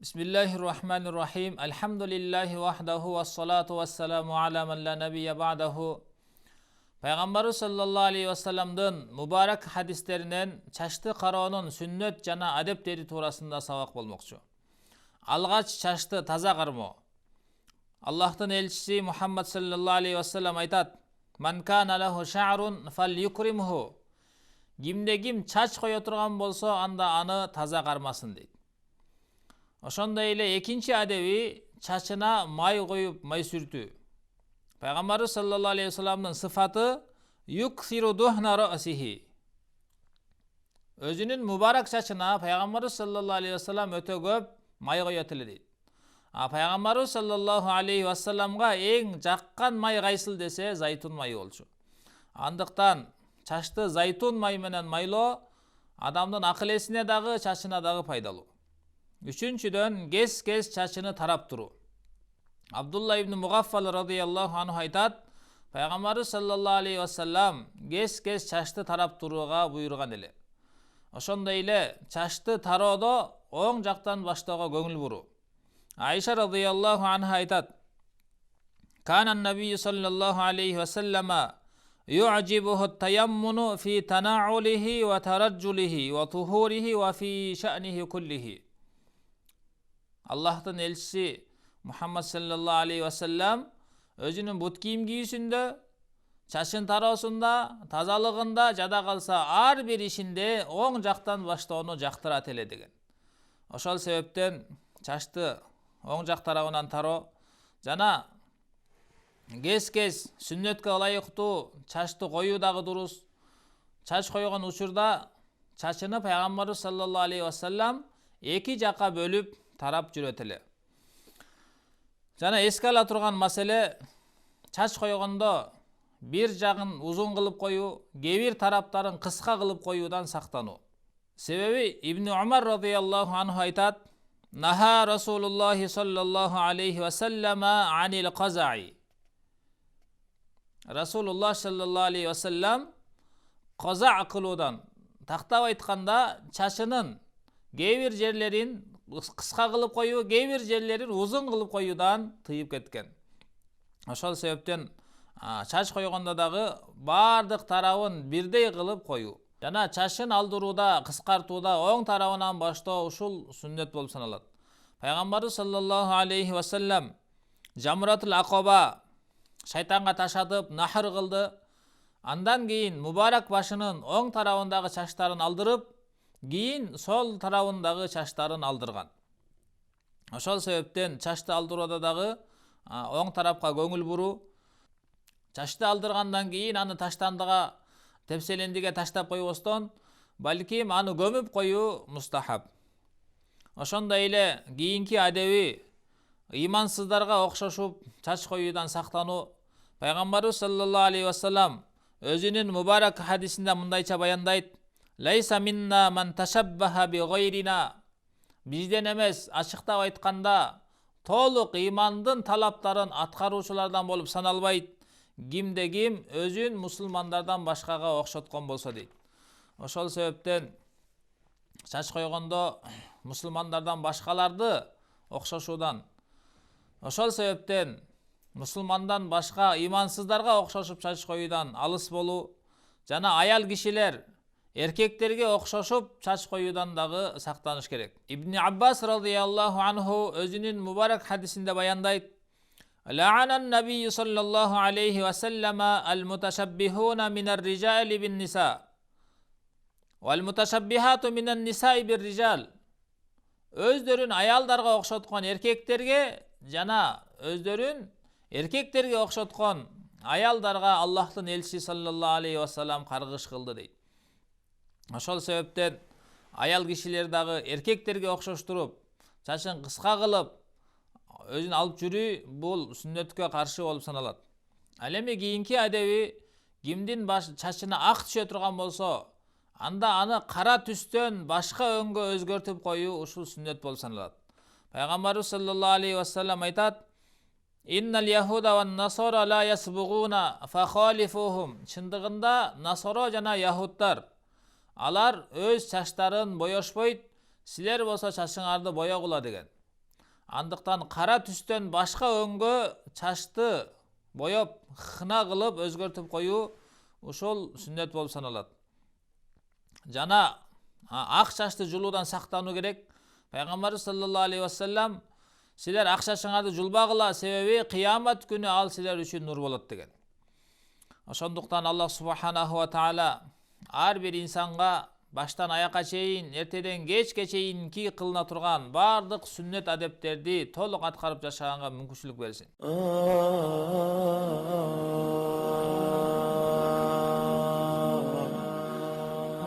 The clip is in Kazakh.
Bismillahirrahmanirrahim. Elhamdülillahi vahdahu ve salatu ve selamu ala men la nebiyye ba'dahu. Peygamber sallallahu aleyhi ve sellem'den mübarek hadislerinin çaştı karoonun sünnet jana adepleri tuurasında sabak bolmokçu. Algaç çaştı taza karmo. Allah'tan elçisi Muhammed sallallahu aleyhi ve sellem aytat: "Man kana lahu şa'run falyukrimhu." Kimde kim çaç koya turgan bolsa anda anı taza karmasın deydi. Ошондой эле экинчи адеби чачына май коюп май сүртүү. Пайгамбар саллаллаху алейхи вассаламдын сыфаты юксиру духна расихи. Өзүнүн мубарак чачына Пайгамбар саллаллаху алейхи вассалам өтө көп май коёт эле дейт. Пайгамбар саллаллаху алейхи вассаламга эң жаккан май кайсыл десе зайтун майы болчу. Андыктан чачты зайтун май менен майлоо адамдын акыл эсине дагы чачына дагы пайдалуу. Üçüncüden gez çaçını tarap turu. Abdullah ibn Mughaffal radıyallahu anhu aytat: Peygamber sallallahu aleyhi ve sellem gez çaçtı tarap turuga buyurgan ele. Oşonda ile çaçtı tarodo oң jaktan baştoga көңүл buru. Ayşe radıyallahu anha aytat: Kanan nabiyyu sallallahu aleyhi ve sellem yu'cibuhu tayammunu fi tana'ulihi ve tarajjulihi ve tuhurihi ve fi şa'nihi kullihi. Allah'tan elçisi Muhammed sallallahu aleyhi ve sellem özünün but kiyim giysünde, çaşın taroosunda, tazalığında jada kalsa ar bir işinde oң jaktan baştoonu jaktırat ele degen. Oşol sebepten çaştı oң jak tarabынан taro jana kez sünnetke ылайыктуу çaştı koyуу dagы durus. Çaş koygan учурда çaçını Peygamber sallallahu aleyhi ve sellem iki jaka bölüp tarap жүрөт эле. Жана эске ала турган маселе чач койгондо бир жагын узун кылып коюу, кээ бир тараптарын кыска кылып коюудан сактануу. Себеби Ибн Умар радıyallahu anhu айтат: "Наха Расулуллахи саллаллаху алейхи ва саллама анил казаи." Rasulullah sallallahu aleyhi ve sellem kaza kılуудан, тактап айтканда чачынын кээ бир жерлерин кыска кылып коюу, кээ бир жерлерин узун кылып коюудан тыйып кеткен. Ошол себептен чач койгондо дагы бардык тарабын бирдей кылып коюу жана чачын алдырууда, кыскартууда оң тарабынан баштоо ушул сүннет болуп саналат. Пайгамбар саллаллаху алейхи ва саллем Жамратул Акаба шайтанга ташатып нахыр кылды. Андан кийин мубарак башынын оң тарабындагы чачтарын алдырып, кийин сол тарабындагы чачтарын алдырган. Ошол себептен чачты алдырууда дагы оң тарапка көңүл буруу. Чачты алдыргандан кийин аны таштандыга, тепселендиге таштап койбостон, балким аны көмүп коюу мустахаб. Ошондой эле кийинки адеби ыймансыздарга окшошуп чач коюудан сактануу. Пайгамбар саллаллаху алейхи ва саллем өзүнүн мубарак хадисинде мындайча баяндайт: "Лайса минна ман ташаббаха би гайрина." Бизден эмес, ачыктап айтканда, толук ыймандын талаптарын аткаруучулардан болуп саналбайт. Кимде ким өзүн мусулмандардан башкага окшоткон болсо дейт. Ошол себептен чач койгондо мусулмандардан башкаларды окшошуудан, ошол себептен мусулмандан башка ыймансыздарга окшошуп чач коюудан алыс болуу жана аял кишилер эркектерге окшошуп чач коюудан дагы сактаныш керек. Ибн Аббас радıyallahu anhu өзүнүн мубарак хадисинде баяндайт: "Ла'анан набийю саллаллаху алейхи ва саллама ал-муташаббихуна минар rijali bin nisa wal mutashаbbихату минан нисаи bir rijal." Өздөрүн аялдарга окшоткон эркектерге жана өздөрүн эркектерге окшоткон аялдарга Аллахтын элчиси саллаллаху алейхи ва саллам каргыш кылды дейт. Ошол себептен аял кишилер дагы эркектерге окшоштуруп, чачын кыска кылып, өзүн алып жүрүү бул сүннөткө каршы болуп саналат. Ал эми кийинки адеби кимдин чачына ак түшө турган болсо, анда аны кара түстөн башка өңгө өзгөртүп коюу ушул сүннет болуп саналат. Пайгамбар саллаллаху алейхи ва саллем айтат: "Иннал яхуда ван насара ла ясбугуна фахалифухум." Чындыгында насара жана яхудтар алар өз чачтарын боёшпойт, силер болсо чачыңарды боёгула деген. Андыктан кара түстөн башка өңгө чачты боеп, хына кылып өзгөртүп коюу ушул сүннөт болуп саналат. Жана ак чачты жулуудан сактануу керек. Пайгамбарыбыз саллаллаху алейхи вассалам силер ак чачыңарды жулбагыла, себеби кыямат күнү ал силер үчүн нур болот деген. Ошондуктан Аллах субханаху ва таала ар бир инсанга баштан аякка чейин, эртеден кечке чейин кылына турган бардык сүннөт адептерди толук аткарып жашаганга мүмкүнчүлүк берсин.